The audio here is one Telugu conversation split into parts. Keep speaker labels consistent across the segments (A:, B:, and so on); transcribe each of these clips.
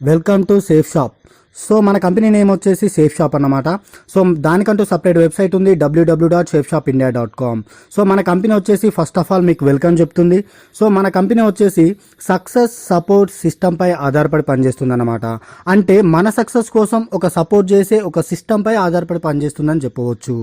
A: Welcome to safe shop. So మన కంపెనీ నేమ్ వచ్చేసి సేఫ్ షాప్ అన్నమాట. సో దానికంటూ సపరేట్ వెబ్సైట్ ఉంది, www.safeshopindia.com. సో మన కంపెనీ వచ్చేసి ఫస్ట్ ఆఫ్ ఆల్ మీకు వెల్కమ్ చెప్తుంది. సో మన కంపెనీ వచ్చేసి సక్సెస్ సపోర్ట్ సిస్టంపై ఆధారపడి పనిచేస్తుంది అన్నమాట. అంటే మన సక్సెస్ కోసం ఒక సపోర్ట్ చేసే ఒక సిస్టంపై ఆధారపడి పనిచేస్తుందని చెప్పవచ్చు.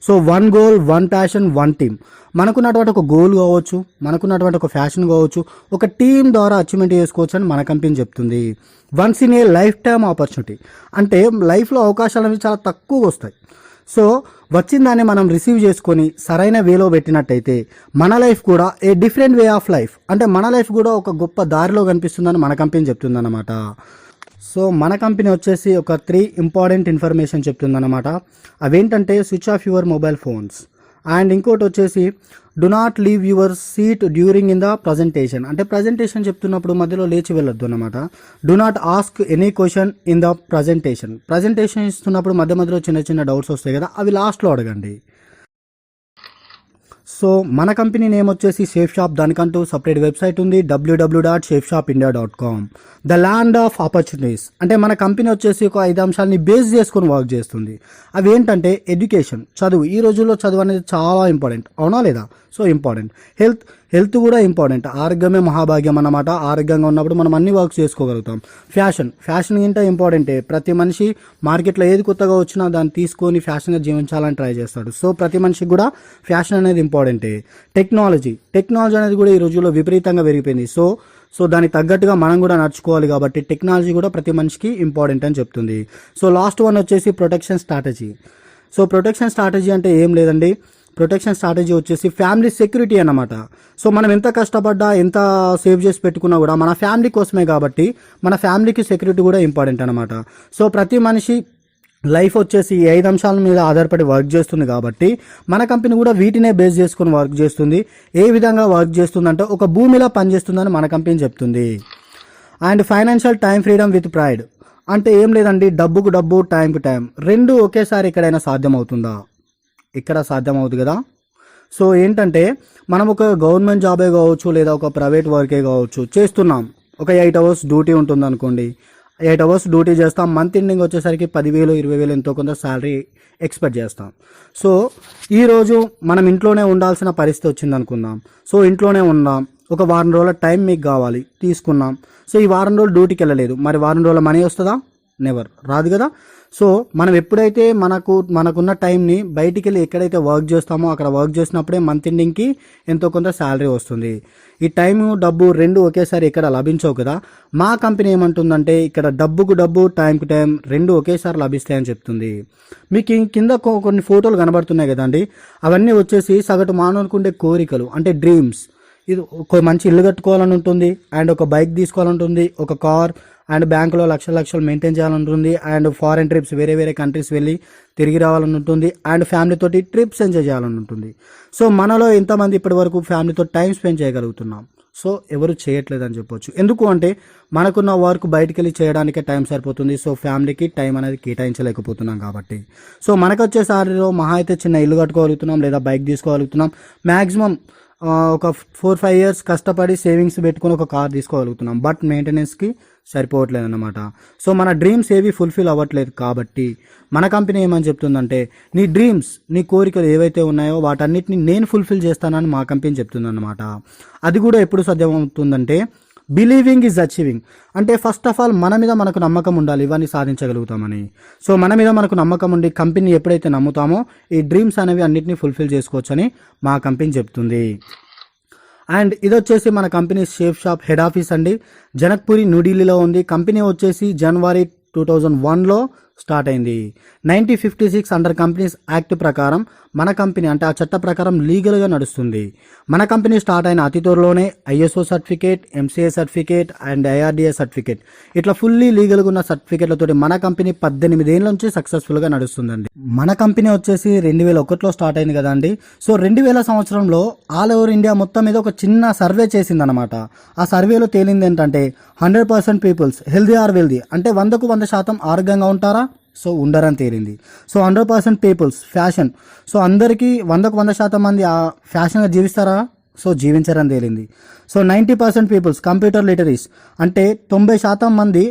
A: So one goal, one passion, one team. మనకున్నటువంటి ఒక గోల్ కావచ్చు, మనకున్నటువంటి ఒక ఫ్యాషన్ కావచ్చు, ఒక టీం ద్వారా అచీవ్మెంట్ చేసుకోవచ్చు అని మన కంపెనీ చెప్తుంది. Once in a life time opportunity, అంటే లైఫ్లో అవకాశాలు అనేవి చాలా తక్కువగా వస్తాయి. సో వచ్చిన దాన్ని మనం రిసీవ్ చేసుకొని సరైన వేలో పెట్టినట్టయితే మన లైఫ్ కూడా a different way of life, అంటే మన లైఫ్ కూడా ఒక గొప్ప దారిలో కనిపిస్తుందని మన కంపెనీ చెప్తుందన్నమాట. సో మన కంపెనీ వచ్చేసి ఒక 3 ఇంపార్టెంట్ ఇన్ఫర్మేషన్ చెప్తుందన్నమాట. అవేంటంటే switch off your mobile phones, and ఇంకోటి వచ్చేసి do not leave your seat during in the presentation, అంటే ప్రజెంటేషన్ చెప్తున్నప్పుడు మధ్యలో లేచి వెళ్ళొద్దు అనమాట. Do not ask any question in the presentation ఇస్తున్నప్పుడు మధ్యలో చిన్న చిన్న డౌట్స్ వస్తాయి కదా, అవి లాస్ట్లో అడగండి. సో మన కంపెనీ నేమ్ వచ్చేసి సేఫ్ షాప్, దానికంటూ సపరేట్ వెబ్సైట్ ఉంది, www.safeshopindia.com. The land of opportunities, అంటే మన కంపెనీ వచ్చేసి ఒక 5 అంశాలని బేస్ చేసుకొని వర్క్ చేస్తుంది. అవి ఏంటంటే ఎడ్యుకేషన్, చదువు. ఈ రోజుల్లో చదువు అనేది చాలా ఇంపార్టెంట్, అవునా లేదా? So important. హెల్త్ కూడా ఇంపార్టెంట్. ఆరోగ్యమే మహాభాగ్యం అన్నమాట. ఆరోగ్యంగా ఉన్నప్పుడు మనం అన్ని వర్క్స్ చేసుకోగలుగుతాం. ఫ్యాషన్ ఏంటో ఇంపార్టెంటే. ప్రతి మనిషి మార్కెట్లో ఏది కొత్తగా వచ్చినా దాన్ని తీసుకొని ఫ్యాషన్గా జీవించాలని ట్రై చేస్తాడు. సో ప్రతి మనిషికి కూడా ఫ్యాషన్ అనేది ఇంపార్టెంటే. టెక్నాలజీ అనేది కూడా ఈ రోజుల్లో విపరీతంగా పెరిగిపోయింది. సో దానికి తగ్గట్టుగా మనం కూడా నడుచుకోవాలి కాబట్టి టెక్నాలజీ కూడా ప్రతి మనిషికి ఇంపార్టెంట్ అని చెప్తుంది. సో లాస్ట్ వన్ వచ్చేసి protection strategy. So protection strategy అంటే ఏం లేదండి, ప్రొటెక్షన్ స్ట్రాటజీ వచ్చేసి ఫ్యామిలీ సెక్యూరిటీ అన్నమాట. సో మనం ఎంత కష్టపడ్డా, ఎంత సేవ్ చేసి పెట్టుకున్నా కూడా మన ఫ్యామిలీ కోసమే కాబట్టి మన ఫ్యామిలీకి సెక్యూరిటీ కూడా ఇంపార్టెంట్ అనమాట. సో ప్రతి మనిషి లైఫ్ వచ్చేసి ఈ 5 అంశాల మీద ఆధారపడి వర్క్ చేస్తుంది కాబట్టి మన కంపెనీ కూడా వీటినే బేస్ చేసుకుని వర్క్ చేస్తుంది. ఏ విధంగా వర్క్ చేస్తుందంటే ఒక భూమిలా పనిచేస్తుందని మన కంపెనీ చెప్తుంది. And financial time freedom with pride, అంటే ఏం లేదండి, డబ్బుకు డబ్బు, టైంకు టైం, రెండు ఒకేసారి ఎక్కడైనా సాధ్యమవుతుందా? ఇక్కడ సాధ్యమవుతుంది కదా. సో ఏంటంటే మనం ఒక గవర్నమెంట్ జాబే కావచ్చు లేదా ఒక ప్రైవేట్ వర్కే కావచ్చు చేస్తున్నాం, ఒక 8 అవర్స్ డ్యూటీ ఉంటుంది అనుకోండి. 8 అవర్స్ డ్యూటీ చేస్తాం, మంత్ ఎండింగ్ వచ్చేసరికి 10,000 20,000 ఎంతో కొంత శాలరీ ఎక్స్పెక్ట్ చేస్తాం. సో ఈరోజు మనం ఇంట్లోనే ఉండాల్సిన పరిస్థితి వచ్చింది అనుకుందాం. సో ఇంట్లోనే ఉన్నాం, ఒక వారం రోజుల టైం మీకు కావాలి, తీసుకున్నాం. సో ఈ వారం రోజులు డ్యూటీకి వెళ్ళలేదు, మరి వారం రోజుల మనీ వస్తుందా? నెవర్, రాదు కదా. సో మనం ఎప్పుడైతే మనకున్న టైంని బయటికి వెళ్ళి ఎక్కడైతే వర్క్ చేస్తామో అక్కడ వర్క్ చేసినప్పుడే మంత్ ఎండింగ్కి ఎంతో కొంత శాలరీ వస్తుంది. ఈ టైము డబ్బు రెండు ఒకేసారి ఇక్కడ లభించవు కదా. మా కంపెనీ ఏమంటుందంటే ఇక్కడ డబ్బుకు డబ్బు, టైంకు టైం రెండు ఒకేసారి లభిస్తాయని చెప్తుంది. మీకు కింద కొన్ని ఫోటోలు కనబడుతున్నాయి కదండి, అవన్నీ వచ్చేసి సగటు మానవునికి ఉండే కోరికలు, అంటే డ్రీమ్స్. ఇది ఒక మంచి ఇల్లు కట్టుకోవాలని ఉంటుంది, అండ్ ఒక బైక్ తీసుకోవాలని ఉంటుంది, ఒక కార్, అండ్ బ్యాంకులో లక్షలు మెయింటైన్ చేయాలని ఉంటుంది, అండ్ ఫారెన్ ట్రిప్స్, వేరే కంట్రీస్ వెళ్ళి తిరిగి రావాలని ఉంటుంది, అండ్ ఫ్యామిలీతోటి ట్రిప్స్ ఎంజాయ్ చేయాలని ఉంటుంది. సో మనలో ఎంతమంది ఇప్పటి వరకు ఫ్యామిలీతో టైం స్పెండ్ చేయగలుగుతున్నాం? సో ఎవరు చేయట్లేదని చెప్పొచ్చు. ఎందుకు అంటే మనకున్న వర్క్ బయటికి వెళ్ళి చేయడానికే టైం సరిపోతుంది. సో ఫ్యామిలీకి టైం అనేది కేటాయించలేకపోతున్నాం కాబట్టి. సో మనకు వచ్చేసారిలో మహా అయితే చిన్న ఇల్లు కట్టుకోగలుగుతున్నాం లేదా బైక్ తీసుకోగలుగుతున్నాం. మ్యాక్సిమం ఒక 4-5 ఇయర్స్ కష్టపడి సేవింగ్స్ పెట్టుకుని ఒక కార్ తీసుకోగలుగుతున్నాం. బట్ మెయింటెనెన్స్కి సరిపోవట్లేదు అన్నమాట. సో మన డ్రీమ్స్ ఏవి ఫుల్ఫిల్ అవ్వట్లేదు కాబట్టి మన కంపెనీ ఏమని చెప్తుందంటే నీ డ్రీమ్స్, నీ కోరికలు ఏవైతే ఉన్నాయో వాటన్నిటిని నేను ఫుల్ఫిల్ చేస్తానని మా కంపెనీ చెప్తుందన్నమాట. అది కూడా ఎప్పుడు సాధ్యమవుతుందంటే బిలీవింగ్ ఈజ్ అచీవింగ్, అంటే ఫస్ట్ ఆఫ్ ఆల్ మన మీద మనకు నమ్మకం ఉండాలి, ఇవన్నీ సాధించగలుగుతామని. సో మన మీద మనకు నమ్మకం ఉండి కంపెనీ ఎప్పుడైతే నమ్ముతామో ఈ డ్రీమ్స్ అనేవి అన్నిటినీ ఫుల్ఫిల్ చేసుకోవచ్చని మా కంపెనీ చెప్తుంది. అండ్ ఇది వచ్చేసి మన company safe shop head office అండి, జనక్పూరి, న్యూఢిల్లీలో ఉంది. కంపెనీ వచ్చేసి జనవరి 2001లో స్టార్ట్ అయింది. 1956 అండర్ కంపెనీస్ యాక్ట్ ప్రకారం మన కంపెనీ, అంటే ఆ చట్ట ప్రకారం లీగల్గా నడుస్తుంది. మన కంపెనీ స్టార్ట్ అయిన అతి త్వరలోనే ISO certificate, MCA certificate and IRDA certificate, ఇట్లా ఫుల్లీ లీగల్గా ఉన్న సర్టిఫికేట్లతో మన కంపెనీ 18 ఏళ్ళ నుంచి సక్సెస్ఫుల్గా నడుస్తుందండి. మన కంపెనీ వచ్చేసి 2001లో స్టార్ట్ అయింది కదండి. సో 2000 సంవత్సరంలో ఆల్ ఓవర్ ఇండియా మొత్తం మీద ఒక చిన్న సర్వే చేసిందనమాట. ఆ సర్వేలో తేలింది ఏంటంటే 100% పీపుల్స్ హెల్దీ ఆర్ వెల్దీ, అంటే 100కు 100% ఆరోగ్యంగా ఉంటారా? సో ఉండరని తేలింది. సో 100% పీపుల్స్ ఫ్యాషన్, సో అందరికీ 100కు 100% మంది ఆ ఫ్యాషన్గా జీవిస్తారా? సో జీవించరని తేలింది. సో 90% పీపుల్స్ కంప్యూటర్ లిటరీస్, అంటే 90% మంది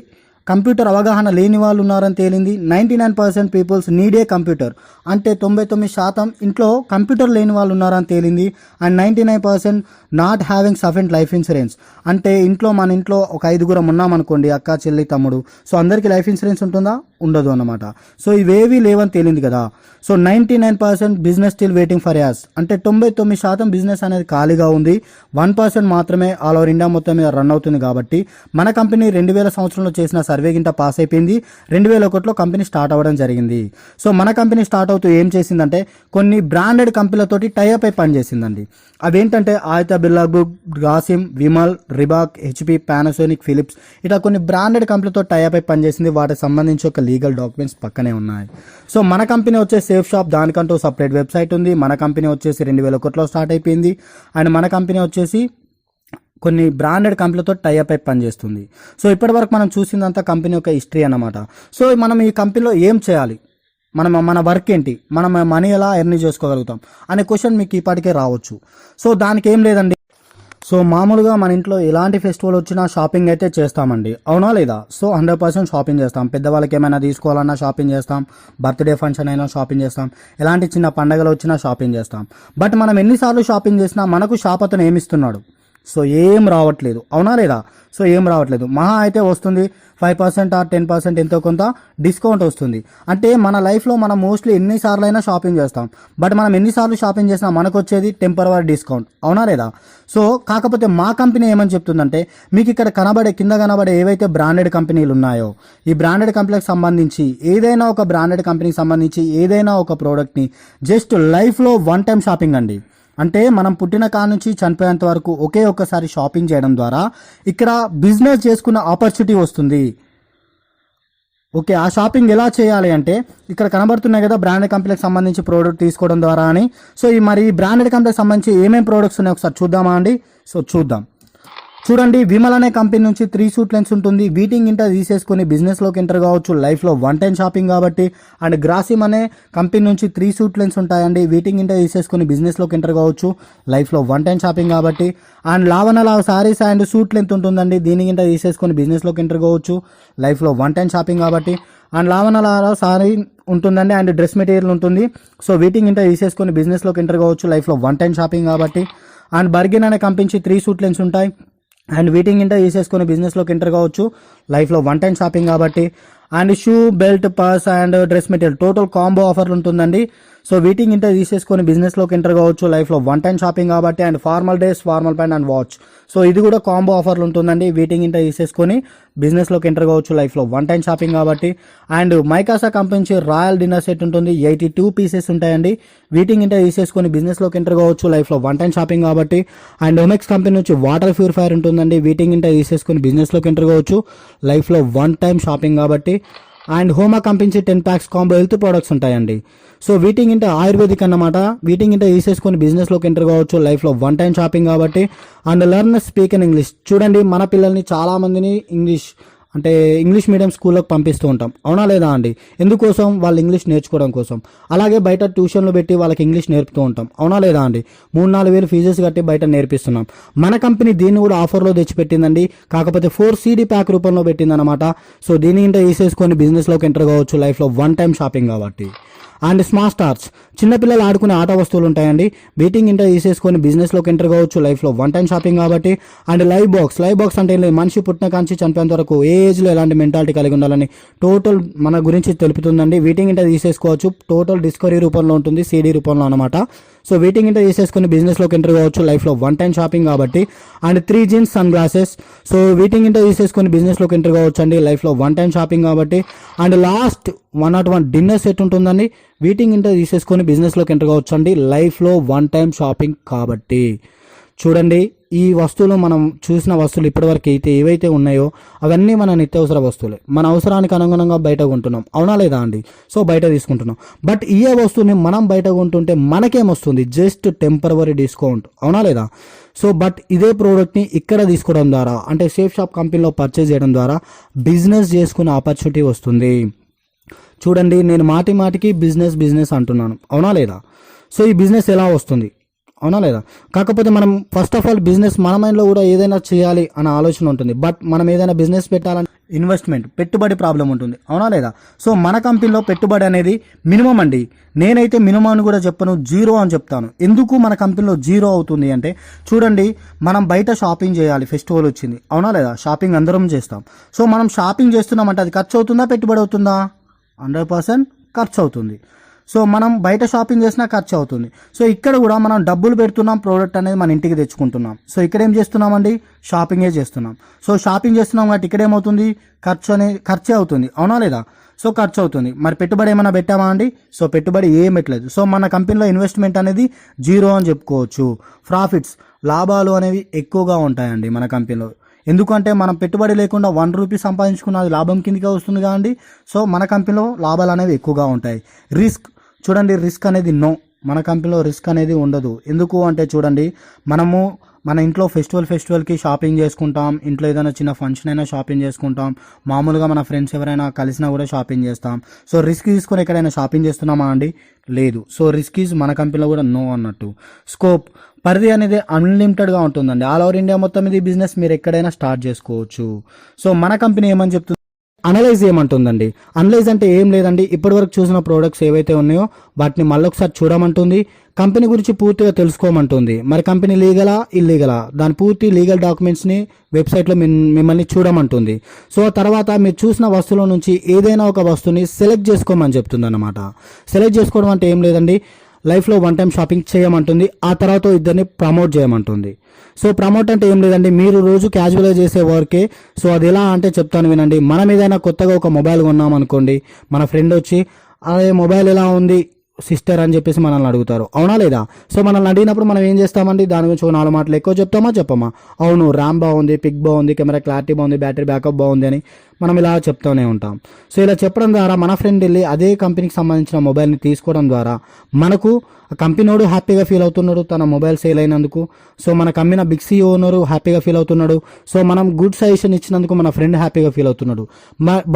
A: కంప్యూటర్ అవగాహన లేని వాళ్ళు ఉన్నారని తేలింది. 99% పీపుల్స్ నీడ్ ఏ కంప్యూటర్, అంటే 99% ఇంట్లో కంప్యూటర్ లేని వాళ్ళు ఉన్నారని తేలింది. And 99% not having sufficient life insurance, అంటే మన ఇంట్లో ఒక 5గురం ఉన్నామనుకోండి, అక్క చెల్లి తమ్ముడు, సో అందరికీ లైఫ్ ఇన్సూరెన్స్ ఉంటుందా? ఉండదు అన్నమాట. సో ఇవేవి లేవని తేలింది కదా. So 99% business still waiting for us, అంటే 99% బిజినెస్ అనేది ఖాళీగా ఉంది, 1% మాత్రమే ఆల్ ఓవర్ ఇండియా మొత్తం మీద రన్ అవుతుంది. కాబట్టి మన కంపెనీ 2000 సంవత్సరంలో చేసిన సర్వే గింట పాస్ అయిపోయింది. 2001లో కంపెనీ స్టార్ట్ అవ్వడం జరిగింది. సో మన కంపెనీ స్టార్ట్ అవుతూ ఏం చేసిందంటే కొన్ని బ్రాండెడ్ కంపెనీలతోటి టైఅప్ అయి పనిచేసిందండి. అవేంటంటే Aditya Birla group, Grasim, Vimal, Reebok, HP, Panasonic, Philips, ఇట్లా కొన్ని బ్రాండెడ్ కంపెనీలతో టైఅప్ అయి పనిచేసింది. వాటికి సంబంధించి ఒక లీగల్ డాక్యుమెంట్స్ పక్కనే ఉన్నాయి. సో మన కంపెనీ వచ్చేసి సేఫ్ షాప్, దానికంటూ సపరేట్ వెబ్సైట్ ఉంది. మన కంపెనీ వచ్చేసి 2001లో స్టార్ట్ అయిపోయింది. అండ్ మన కంపెనీ వచ్చేసి కొన్ని బ్రాండెడ్ కంపెనీలతో టైఅప్ అయి పనిచేస్తుంది. సో ఇప్పటివరకు మనం చూసిందంతా కంపెనీ యొక్క హిస్టరీ అన్నమాట. సో మనం ఈ కంపెనీలో ఏం చేయాలి, మన వర్క్ ఏంటి, మనం మనీ ఎలా ఎర్న్ చేసుకోగలుగుతాం అనే క్వశ్చన్ మీకు ఇప్పటికే రావచ్చు. సో దానికి ఏం లేదండి. సో మామూలుగా మన ఇంట్లో ఎలాంటి ఫెస్టివల్ వచ్చినా షాపింగ్ అయితే చేస్తామండి, అవునా లేదా? సో 100% షాపింగ్ చేస్తాం. పెద్దవాళ్ళకి ఏమైనా తీసుకోవాలన్నా షాపింగ్ చేస్తాం, బర్త్డే ఫంక్షన్ అయినా షాపింగ్ చేస్తాం, ఎలాంటి చిన్న పండగలు వచ్చినా షాపింగ్ చేస్తాం. బట్ మనం ఎన్నిసార్లు షాపింగ్ చేసినా మనకు షాప్ అతను ఏమిస్తున్నాడు? సో ఏం రావట్లేదు, అవునా లేదా? సో ఏం రావట్లేదు. మహా అయితే వస్తుంది 5% ఆర్ 10% ఎంతో కొంత డిస్కౌంట్ వస్తుంది. అంటే మన లైఫ్లో మనం మోస్ట్లీ ఎన్నిసార్లు అయినా షాపింగ్ చేస్తాం, బట్ మనం ఎన్నిసార్లు షాపింగ్ చేసినా మనకు వచ్చేది టెంపరవరీ డిస్కౌంట్, అవునా లేదా? సో కాకపోతే మా కంపెనీ ఏమని చెప్తుందంటే, మీకు ఇక్కడ కింద కనబడే ఏవైతే బ్రాండెడ్ కంపెనీలు ఉన్నాయో, ఈ బ్రాండెడ్ కంపెనీకి సంబంధించి ఏదైనా ఒక బ్రాండెడ్ కంపెనీకి సంబంధించి ఏదైనా ఒక ప్రోడక్ట్ని జస్ట్ లైఫ్లో 1 టైం షాపింగ్ అండి, అంటే మనం పుట్టిన కాడ నుంచి చనిపోయేంత వరకు ఒకే ఒక్కసారి షాపింగ్ చేయడం ద్వారా ఇక్కడ బిజినెస్ చేసుకున్న ఆపర్చునిటీ వస్తుంది. ఓకే, ఆ షాపింగ్ ఎలా చేయాలి అంటే ఇక్కడ కనబడుతున్నాయి కదా బ్రాండెడ్ కంపెనీకి సంబంధించి ప్రోడక్ట్ తీసుకోవడం ద్వారా అని. సో ఈ బ్రాండెడ్ కంపెనీకి సంబంధించి ఏమేమి ప్రోడక్ట్స్ ఉన్నాయో ఒకసారి చూద్దామా అండి? సో చూద్దాం. చూడండి, విమల్ అనే కంపెనీ నుంచి 3 సూట్ లెన్స్ ఉంటుంది. వీటింగ్ ఇంట తీసేసుకుని బిజినెస్లోకి ఎంటర్ కావచ్చు, లైఫ్లో 1 టైం షాపింగ్ కాబట్టి. అండ్ గ్రాసిమ్ అనే కంపెనీ నుంచి 3 సూట్ లెన్స్ ఉంటాయండి. వీటింగ్ ఇంట తీసేసుకుని బిజినెస్లోకి ఎంటర్ కావచ్చు, లైఫ్లో 1 టైం షాపింగ్ కాబట్టి. అండ్ లావణలా సారీస్ అండ్ సూట్ లెంత్ ఉంటుందండి. దీని ఇంట తీసేసుకుని బిజినెస్లోకి ఎంటర్ కావచ్చు, లైఫ్లో 1 టైం షాపింగ్ కాబట్టి. అండ్ లావణలా సారీ ఉంటుందండి అండ్ డ్రెస్ మెటీరియల్ ఉంటుంది. సో వీటింగ్ ఇంట తీసేసుకుని బిజినెస్లోకి ఎంటర్ కావచ్చు, లైఫ్లో 1 టైం షాపింగ్ కాబట్టి. అండ్ బర్గిన్ అనే కంపెనీ 3 సూట్ లెన్స్ ఉంటాయి అండ్ వీటింగ్ ఇంట తీసేసుకుని బిజినెస్లోకి ఎంటర్ కావచ్చు, లైఫ్లో 1 టైం షాపింగ్ కాబట్టి. And shoe, belt, purse and dress material total combo ఆఫర్లు ఉంటుందండి. సో వీటింగ్ ఇంట తీసేసుకొని బిజినెస్లోకి ఎంటర్ కావచ్చు, లైఫ్లో 1 టైం షాపింగ్ కాబట్టి. And formal dress, formal pant and watch, so ఇది కూడా కాంబో ఆఫర్లు ఉంటుందండి. వీటింగ్ ఇంట తీసేసుకొని బిజినెస్లోకి ఎంటర్ కావచ్చు, లైఫ్లో 1 టైం షాపింగ్ కాబట్టి. And మైకాసా company royal dinner set ఉంటుంది, 82 పీసెస్ ఉంటాయండి. వీటింగ్ ఇంట తీసేసుకొని బిజినెస్లోకి ఎంటర్ కావచ్చు, లైఫ్లో 1 టైం షాపింగ్ కాబట్టి. అండ్ ఒమెక్స్ కంపెనీ నుంచి వాటర్ ప్యూరిఫైర్ ఉంటుందండి. వీటింగ్ ఇంట తీసేసుకొని బిజినెస్లోకి ఎంటర్ కావచ్చు, లైఫ్లో 1 టైం షాపింగ్ కాబట్టి. అండ్ హోమా company 10 packs combo health products ఉంటాయండి. సో వీటింగ్ ఇంట ఆయుర్వేదిక్ అన్నమాట. వీటింగ్ ఇంట తీసేసుకొని బిజినెస్లోకి ఎంటర్ కావచ్చు, లైఫ్లో 1 టైం షాపింగ్ కాబట్టి. And learn speak in English, చూడండి మన పిల్లల్ని చాలామందిని ఇంగ్లీష్ మీడియం స్కూల్లోకి పంపిస్తూ ఉంటాం, అవునా లేదా అండి? ఎందుకోసం? వాళ్ళు ఇంగ్లీష్ నేర్చుకోవడం కోసం. అలాగే బయట ట్యూషన్లు పెట్టి వాళ్ళకి ఇంగ్లీష్ నేర్పుతూ ఉంటాం, అవునా లేదా అండి? 3-4 వేలు ఫీజెస్ కట్టి బయట నేర్పిస్తున్నాం. మన కంపెనీ దీన్ని కూడా ఆఫర్లో తెచ్చిపెట్టిందండి, కాకపోతే 4 CD ప్యాక్ రూపంలో పెట్టిందనమాట. సో దీని ఇంట తీసేసుకొని బిజినెస్లోకి ఎంటర్ కావచ్చు, లైఫ్లో 1 టైం షాపింగ్ కాబట్టి. అండ్ స్మార్ట్ స్టార్స్, చిన్నపిల్లలు ఆడుకునే ఆట వస్తువులు ఉంటాయండి. బీటింగ్ ఇంట తీసేసుకొని బిజినెస్లోకి ఎంటర్ కావచ్చు, లైఫ్లో 1 టైం షాపింగ్ కాబట్టి. అండ్ లైవ్ బాక్స్ అంటే మనిషి పుట్టిన కాంచి చనిపోయేంత వరకు ఏ ఏజ్లో ఎలాంటి మెంటాలిటీ కలిగి ఉండాలని టోటల్ మన గురించి తెలుపుతుందండి. వీటింగ్ ఇంట తీసేసుకోవచ్చు, టోటల్ డిస్కవరీ రూపంలో ఉంటుంది, CD రూపంలో అనమాట. సో వీటింగ్ ఇంట తీసేసుకొని బిజినెస్లోకి ఎంటర్ కావచ్చు, లైఫ్లో 1 టైం షాపింగ్ కాబట్టి. And 3 jeans sunglasses, so వీటింగ్ ఇంట తీసేసుకొని బిజినెస్లోకి ఎంటర్ కావచ్చు అండి, లైఫ్లో 1 టైం షాపింగ్ కాబట్టి. అండ్ లాస్ట్ 101 డిన్నర్ సెట్ ఉంటుందండి. వీటింగ్ ఇంట తీసేసుకొని బిజినెస్లోకి ఎంటర్ కావచ్చు అండి, లైఫ్లో 1 టైం షాపింగ్ కాబట్టి. చూడండి, ఈ వస్తువులు మనం చూసిన వస్తువులు ఇప్పటివరకు అయితే ఏవైతే ఉన్నాయో అవన్నీ మన నిత్యావసర వస్తువులే. మన అవసరానికి అనుగుణంగా బయట కొంటున్నాం, అవునా లేదా అండి? సో బయట తీసుకుంటున్నాం. బట్ ఈ వస్తువుని మనం బయట కొంటుంటే మనకేమొస్తుంది? జస్ట్ టెంపరవరీ డిస్కౌంట్, అవునా లేదా? సో బట్ ఇదే ప్రోడక్ట్ని ఇక్కడ తీసుకోవడం ద్వారా, అంటే సేఫ్ షాప్ కంపెనీలో పర్చేజ్ చేయడం ద్వారా బిజినెస్ చేసుకునే ఆపర్చునిటీ వస్తుంది. చూడండి, నేను మాటికి బిజినెస్ అంటున్నాను, అవునా లేదా? సో ఈ బిజినెస్ ఎలా వస్తుంది, అవునా లేదా? కాకపోతే మనం ఫస్ట్ ఆఫ్ ఆల్ బిజినెస్ మన మైండ్లో కూడా ఏదైనా చేయాలి అనే ఆలోచన ఉంటుంది. బట్ మనం ఏదైనా బిజినెస్ పెట్టాలని ఇన్వెస్ట్మెంట్ పెట్టుబడి ప్రాబ్లం ఉంటుంది, అవునా లేదా? సో మన కంపెనీలో పెట్టుబడి అనేది మినిమం అండి. నేనైతే మినిమం అని కూడా చెప్పను, జీరో అని చెప్తాను. ఎందుకు మన కంపెనీలో జీరో అవుతుంది అంటే చూడండి, మనం బయట షాపింగ్ చేయాలి, ఫెస్టివల్ వచ్చింది, అవునా లేదా? షాపింగ్ అందరం చేస్తాం. సో మనం షాపింగ్ చేస్తున్నామంటే అది ఖర్చు అవుతుందా పెట్టుబడి అవుతుందా? 100% ఖర్చు అవుతుంది. సో మనం బయట షాపింగ్ చేసినా ఖర్చు అవుతుంది. సో ఇక్కడ కూడా మనం డబ్బులు పెడుతున్నాం, ప్రోడక్ట్ అనేది మన ఇంటికి తెచ్చుకుంటున్నాం. సో ఇక్కడ ఏం చేస్తున్నామండి, షాపింగే చేస్తున్నాం. సో షాపింగ్ చేస్తున్నాం కాబట్టి ఇక్కడ ఏమవుతుంది, ఖర్చే అవుతుంది, అవునా లేదా? సో ఖర్చు అవుతుంది. మరి పెట్టుబడి ఏమైనా పెట్టామా అండి? సో పెట్టుబడి ఏం పెట్టలేదు. సో మన కంపెనీలో ఇన్వెస్ట్మెంట్ అనేది జీరో అని చెప్పుకోవచ్చు. ప్రాఫిట్స్, లాభాలు అనేవి ఎక్కువగా ఉంటాయండి మన కంపెనీలో. ఎందుకంటే మనం పెట్టుబడి లేకుండా 1 రూపీ సంపాదించుకున్న అది లాభం కిందకే వస్తుంది కదండి. సో మన కంపెనీలో లాభాలు అనేవి ఎక్కువగా ఉంటాయి. రిస్క్ చూడండి, రిస్క్ అనేది నో, మన కంపెనీలో రిస్క్ అనేది ఉండదు. ఎందుకు అంటే చూడండి, మనము మన ఇంట్లో ఫెస్టివల్కి షాపింగ్ చేసుకుంటాం, ఇంట్లో ఏదైనా చిన్న ఫంక్షన్ అయినా షాపింగ్ చేసుకుంటాం, మామూలుగా మన ఫ్రెండ్స్ ఎవరైనా కలిసినా కూడా షాపింగ్ చేస్తాం. సో రిస్క్ తీసుకొని ఎక్కడైనా షాపింగ్ చేస్తున్నామా అండి? లేదు. సో రిస్క్ ఈజ్ మన కంపెనీలో కూడా నో అన్నట్టు. స్కోప్, పరిధి అనేది అన్లిమిటెడ్గా ఉంటుందండి. ఆల్ ఓవర్ ఇండియా మొత్తం ఇది బిజినెస్ మీరు ఎక్కడైనా స్టార్ట్ చేసుకోవచ్చు. సో మన కంపెనీ ఏమని చెప్తుంది, అనలైజ్ ఏమంటుందండి? అనలైజ్ అంటే ఏం లేదండి, ఇప్పటివరకు చూసిన ప్రోడక్ట్స్ ఏవైతే ఉన్నాయో వాటిని మళ్ళొకసారి చూడమంటుంది. కంపెనీ గురించి పూర్తిగా తెలుసుకోమంటుంది. మరి కంపెనీ లీగలా ఇల్లీగలా, దాని పూర్తి లీగల్ డాక్యుమెంట్స్ని వెబ్సైట్లో మిమ్మల్ని చూడమంటుంది. సో తర్వాత మీరు చూసిన వస్తువుల నుంచి ఏదైనా ఒక వస్తువుని సెలెక్ట్ చేసుకోమని చెప్తుంది అన్నమాట. సెలెక్ట్ చేసుకోవడం అంటే ఏం లేదండి, లైఫ్లో 1 టైం షాపింగ్ చేయమంటుంది. ఆ తర్వాత ఇద్దరిని ప్రమోట్ చేయమంటుంది. సో ప్రమోట్ అంటే ఏం లేదండి, మీరు రోజు క్యాజువల్గా చేసే వర్కే. సో అది ఎలా అంటే చెప్తాను వినండి. మనం ఏదైనా కొత్తగా ఒక మొబైల్ కొన్నాం అనుకోండి, మన ఫ్రెండ్ వచ్చి అదే మొబైల్ ఎలా ఉంది సిస్టర్ అని చెప్పేసి మనల్ని అడుగుతారు, అవునా లేదా? సో మనల్ని అడిగినప్పుడు మనం ఏం చేస్తామండి, దాని గురించి 4 మాటలు ఎక్కువ చెప్పమా? అవును, ర్యామ్ బాగుంది, పిక్ బాగుంది, కెమెరా క్లారిటీ బాగుంది, బ్యాటరీ బ్యాకప్ బాగుంది అని మనం ఇలా చెప్తూనే ఉంటాం. సో ఇలా చెప్పడం ద్వారా మన ఫ్రెండ్ వెళ్ళి అదే కంపెనీకి సంబంధించిన మొబైల్ని తీసుకోవడం ద్వారా మనకు కంపెనీడు హ్యాపీగా ఫీల్ అవుతున్నాడు, తన మొబైల్ సేల్ అయినందుకు. సో మనకు అమ్మిన బిగ్ సీ ఓనరు హ్యాపీగా ఫీల్ అవుతున్నాడు. సో మనం గుడ్ సజెషన్ ఇచ్చినందుకు మన ఫ్రెండ్ హ్యాపీగా ఫీల్ అవుతున్నాడు.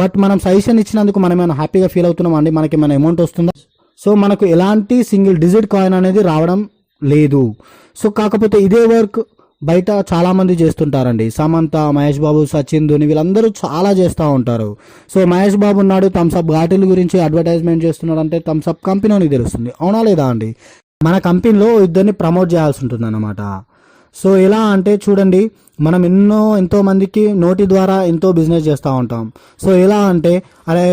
A: బట్ మనం సజెషన్ ఇచ్చినందుకు మనం ఏమైనా హ్యాపీగా ఫీల్ అవుతున్నాం అండి? మనకి ఏమైనా అమౌంట్ వస్తుందా? సో మనకు ఎలాంటి సింగిల్ డిజిట్ కాయిన్ అనేది రావడం లేదు. సో కాకపోతే ఇదే వర్క్ బయట చాలామంది చేస్తుంటారండి. సమంత, మహేష్ బాబు, సచిన్, ధోని వీళ్ళందరూ చాలా చేస్తూ ఉంటారు. సో మహేష్ బాబు ఉన్నాడు, థమ్స్అప్ బాటిల్ గురించి అడ్వర్టైజ్మెంట్ చేస్తున్నాడు అంటే థమ్స్అప్ కంపెనీకి తెలుస్తుంది, అవునా లేదా అండి? మన కంపెనీలో ఇద్దరిని ప్రమోట్ చేయాల్సి ఉంటుంది అన్నమాట. సో ఎలా అంటే చూడండి, మనం ఎంతో మందికి నోటి ద్వారా ఎంతో బిజినెస్ చేస్తూ ఉంటాం. సో ఎలా అంటే అరే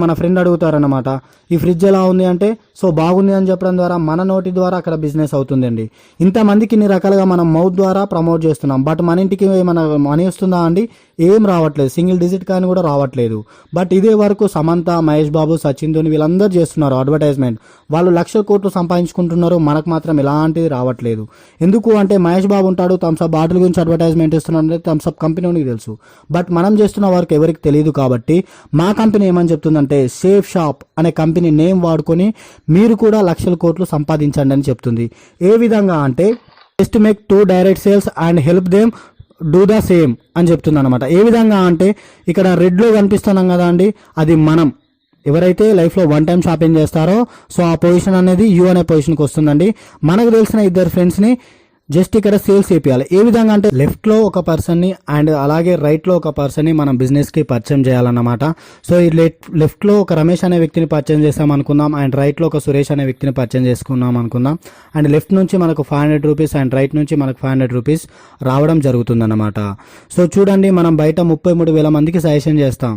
A: మన ఫ్రెండ్ అడుగుతారనమాట, ఈ ఫ్రిడ్జ్ ఎలా ఉంది అంటే సో బాగుంది అని చెప్పడం ద్వారా మన నోటి ద్వారా అక్కడ బిజినెస్ అవుతుందండి. ఇంతమందికి ఇన్ని రకాలుగా మనం మౌత్ ద్వారా ప్రమోట్ చేస్తున్నాం. బట్ మన ఇంటికి మన మనీ వస్తుందా అండి? ఏం రావట్లేదు, సింగిల్ డిజిట్ కానీ కూడా రావట్లేదు. బట్ ఇదే వరకు సమంత, మహేష్ బాబు, సచిన్, ధోని వీళ్ళందరూ చేస్తున్నారు అడ్వర్టైజ్మెంట్. వాళ్ళు లక్షల కోట్లు సంపాదించుకుంటున్నారు, మనకు మాత్రం ఎలాంటిది రావట్లేదు. ఎందుకు అంటే మహేష్ బాబు ఉంటాడు, థమ్స్అప్ బాటిల్ గురించి అడ్వర్టైజ్మెంట్ ఇస్తున్నాడు అంటే థమ్స్అప్ కంపెనీకి తెలుసు. బట్ మనం చేస్తున్న వర్క్ ఎవరికి తెలియదు. కాబట్టి మా కంపెనీ ఏమని చెప్తుందంటే సేఫ్ షాప్ అనే కంపెనీ నేమ్ వాడుకొని మీరు కూడా లక్షల కోట్లు సంపాదించండి అని చెప్తుంది. ఏ విధంగా అంటే just make 2 direct sales and help them do the same అని చెప్తుంది అనమాట. ఏ విధంగా అంటే ఇక్కడ రెడ్లో కనిపిస్తున్నాం కదా అండి, అది మనం ఎవరైతే లైఫ్లో 1 టైం షాపింగ్ చేస్తారో సో ఆ పొజిషన్ అనేది యూ అనే పొజిషన్కి వస్తుందండి. మనకు తెలిసిన 2 ఫ్రెండ్స్ని జస్ట్ ఇక్కడ సేల్స్ చేయాలి. ఏ విధంగా అంటే లెఫ్ట్లో ఒక పర్సన్ని అండ్ అలాగే రైట్లో ఒక పర్సన్ని మనం బిజినెస్కి పరిచయం చేయాలన్నమాట. సో ఈ లెఫ్ట్లో ఒక రమేష్ అనే వ్యక్తిని పరిచయం చేస్తాం అనుకుందాం, అండ్ రైట్లో ఒక సురేష్ అనే వ్యక్తిని పరిచయం చేసుకున్నాం అనుకుందాం. అండ్ లెఫ్ట్ నుంచి మనకు 500 రూపీస్ అండ్ రైట్ నుంచి మనకు 500 రూపీస్ రావడం జరుగుతుందన్నమాట. సో చూడండి, మనం బయట 33,000 మందికి సజెషన్ చేస్తాం.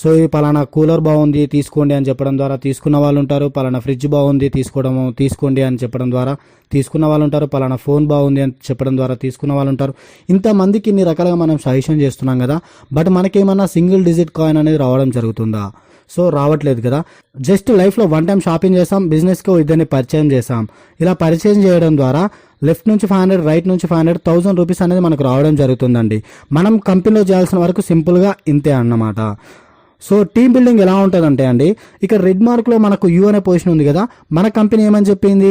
A: సో ఈ పలానా కూలర్ బాగుంది తీసుకోండి అని చెప్పడం ద్వారా తీసుకున్న వాళ్ళు ఉంటారు, పలానా ఫ్రిడ్జ్ బాగుంది తీసుకోండి అని చెప్పడం ద్వారా తీసుకున్న వాళ్ళు ఉంటారు, పలానా ఫోన్ బాగుంది అని చెప్పడం ద్వారా తీసుకున్న వాళ్ళు ఉంటారు. ఇంతమందికి ఇన్ని రకాలుగా మనం సజెషన్ చేస్తున్నాం కదా, బట్ మనకేమన్నా సింగిల్ డిజిట్ కాయిన్ అనేది రావడం జరుగుతుందా? సో రావట్లేదు కదా. జస్ట్ లైఫ్లో 1 టైం షాపింగ్ చేస్తాం, బిజినెస్కి ఇద్దరిని పరిచయం చేస్తాం. ఇలా పరిచయం చేయడం ద్వారా లెఫ్ట్ నుంచి 500, రైట్ నుంచి 500, 1000 రూపీస్ అనేది మనకు రావడం జరుగుతుందండి. మనం కంపెనీలో చేయాల్సిన వరకు సింపుల్గా ఇంతే అన్నమాట. సో టీమ్ బిల్డింగ్ ఎలా ఉంటుందంటే అండి, ఇక్కడ రెడ్ మార్క్లో మనకు యూ అనే పొజిషన్ ఉంది కదా, మన కంపెనీ ఏమని చెప్పింది,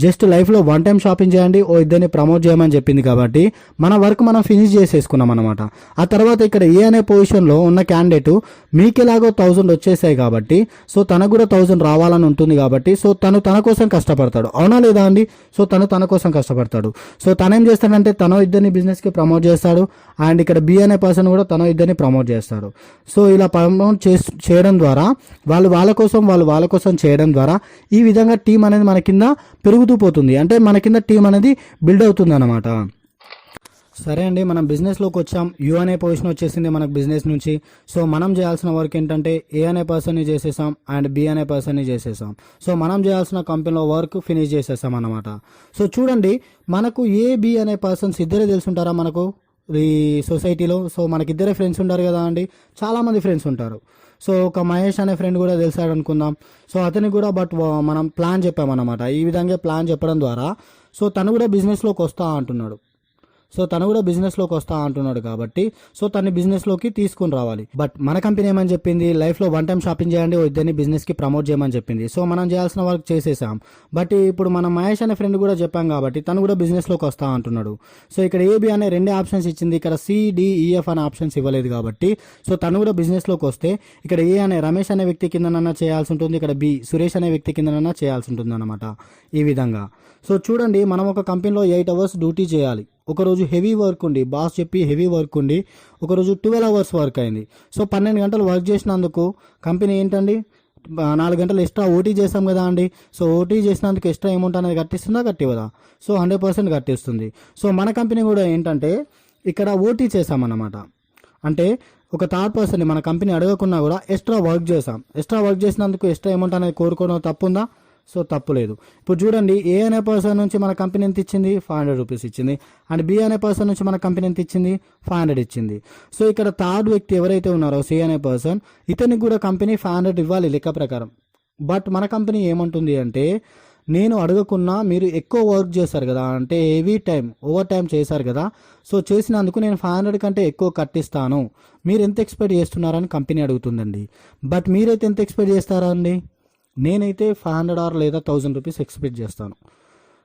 A: జస్ట్ లైఫ్లో వన్ టైం షాపింగ్ చేయండి, ఓ ఇద్దరిని ప్రమోట్ చేయమని చెప్పింది కాబట్టి మన వర్క్ మనం ఫినిష్ చేసేసుకున్నాం అనమాట. ఆ తర్వాత ఇక్కడ ఏ అనే పొజిషన్లో ఉన్న క్యాండిడేట్ మీకెలాగో 1000 వచ్చేసాయి కాబట్టి సో తనకు కూడా 1000 రావాలని ఉంటుంది కాబట్టి సో తను తన కోసం కష్టపడతాడు, అవునా లేదా అండి? సో తను తన కోసం కష్టపడతాడు. సో తనేం చేస్తాడంటే తన ఇద్దరిని బిజినెస్కి ప్రమోట్ చేస్తాడు, అండ్ ఇక్కడ బి అనే పర్సన్ కూడా తన ఇద్దరిని ప్రమోట్ చేస్తాడు. సో ఇలా ప్రమోట్ చేయడం ద్వారా వాళ్ళు వాళ్ళ కోసం చేయడం ద్వారా ఈ విధంగా టీం అనేది మన కింద పెరుగుతూ పోతుంది, అంటే మన కింద టీం అనేది బిల్డ్ అవుతుంది అన్నమాట. సరే అండి, మనం బిజినెస్లోకి వచ్చాం. యూ అనే పొజిషన్ వచ్చేసింది మనకు బిజినెస్ నుంచి. సో మనం చేయాల్సిన వర్క్ ఏంటంటే ఏ అనే పర్సన్ని చేసేసాం అండ్ బి అనే పర్సన్ని చేసేసాం. సో మనం చేయాల్సిన కంపెనీలో వర్క్ ఫినిష్ చేసేసాం అన్నమాట. సో చూడండి, మనకు ఏ బి అనే పర్సన్స్ ఇద్దరే తెలుసుంటారా మనకు ఈ సొసైటీలో? సో మనకిద్దరే ఫ్రెండ్స్ ఉంటారు కదా అండి, చాలామంది ఫ్రెండ్స్ ఉంటారు. సో ఒక మహేష్ అనే ఫ్రెండ్ కూడా తెలిసాడు అనుకుందాం. సో అతనికి కూడా మనం ప్లాన్ చెప్పామన్నమాట. ఈ విధంగా ప్లాన్ చెప్పడం ద్వారా సో తను కూడా బిజినెస్లోకి వస్తా అంటున్నాడు కాబట్టి సో తన బిజినెస్లోకి తీసుకుని రావాలి. బట్ మన కంపెనీ ఏమని చెప్పింది, లైఫ్లో వన్ టైం షాపింగ్ చేయండి, ఇద్దరిని బిజినెస్కి ప్రమోట్ చేయమని చెప్పింది. సో మనం చేయాల్సిన వర్క్ చేసేసాం. బట్ ఇప్పుడు మనం మహేష్ అనే ఫ్రెండ్ కూడా చెప్పాం కాబట్టి తను కూడా బిజినెస్లోకి వస్తా అంటున్నాడు. సో ఇక్కడ ఏబి అనే 2 ఆప్షన్స్ ఇచ్చింది, ఇక్కడ సిడిఈఎఫ్ అనే ఆప్షన్స్ ఇవ్వలేదు కాబట్టి సో తను కూడా బిజినెస్లోకి వస్తే ఇక్కడ ఏ అనే రమేష్ అనే వ్యక్తి కిందనన్నా చేయాల్సి ఉంటుంది, ఇక్కడ బి సురేష్ అనే వ్యక్తి కిందనన్నా చేయాల్సి ఉంటుంది అనమాట. ఈ విధంగా సో చూడండి, మనం ఒక కంపెనీలో 8 అవర్స్ డ్యూటీ చేయాలి. ఒకరోజు హెవీ వర్క్ ఉండి బాస్ చెప్పి హెవీ వర్క్ ఉండి ఒకరోజు 12 అవర్స్ వర్క్ అయింది. సో 12 గంటలు వర్క్ చేసినందుకు కంపెనీ ఏంటండి 4 గంటలు ఎక్స్ట్రా ఓటీ చేసాం కదా అండి. సో ఓటీ చేసినందుకు ఎక్స్ట్రా అమౌంట్ అనేది కట్టిస్తుందా, కట్టివదా? సో 100% కట్టిస్తుంది. సో మన కంపెనీ కూడా ఏంటంటే ఇక్కడ ఓటీ చేసామన్నమాట. అంటే ఒక థర్డ్ పర్సన్ని మన కంపెనీ అడగకున్నా కూడా ఎక్స్ట్రా వర్క్ చేసినందుకు ఎక్స్ట్రా అమౌంట్ అనేది కోరుకోవడం తప్పుందా? సో తప్పులేదు. ఇప్పుడు చూడండి, ఏ అనే పర్సన్ నుంచి మన కంపెనీ ఎంత ఇచ్చింది, 500 రూపీస్ ఇచ్చింది. అండ్ బి అనే పర్సన్ నుంచి మన కంపెనీ ఎంత ఇచ్చింది, 500 ఇచ్చింది. సో ఇక్కడ థర్డ్ వ్యక్తి ఎవరైతే ఉన్నారో సి అనే పర్సన్, ఇతనికి కూడా కంపెనీ 500 ఇవ్వాలి లెక్క ప్రకారం. బట్ మన కంపెనీ ఏమంటుంది అంటే, నేను అడగకున్నా మీరు ఎక్కువ వర్క్ చేశారు కదా, అంటే హెవీ టైం ఓవర్ టైం చేశారు కదా, సో చేసినందుకు నేను 500 కంటే ఎక్కువ కట్టిస్తాను, మీరు ఎంత ఎక్స్పెక్ట్ చేస్తున్నారని కంపెనీ అడుగుతుందండి. బట్ మీరైతే ఎంత ఎక్స్పెక్ట్ చేస్తారా అండి? నేనైతే 500 ఆర్ లేదా 1000 రూపీస్ ఎక్స్పెక్ట్ చేస్తాను.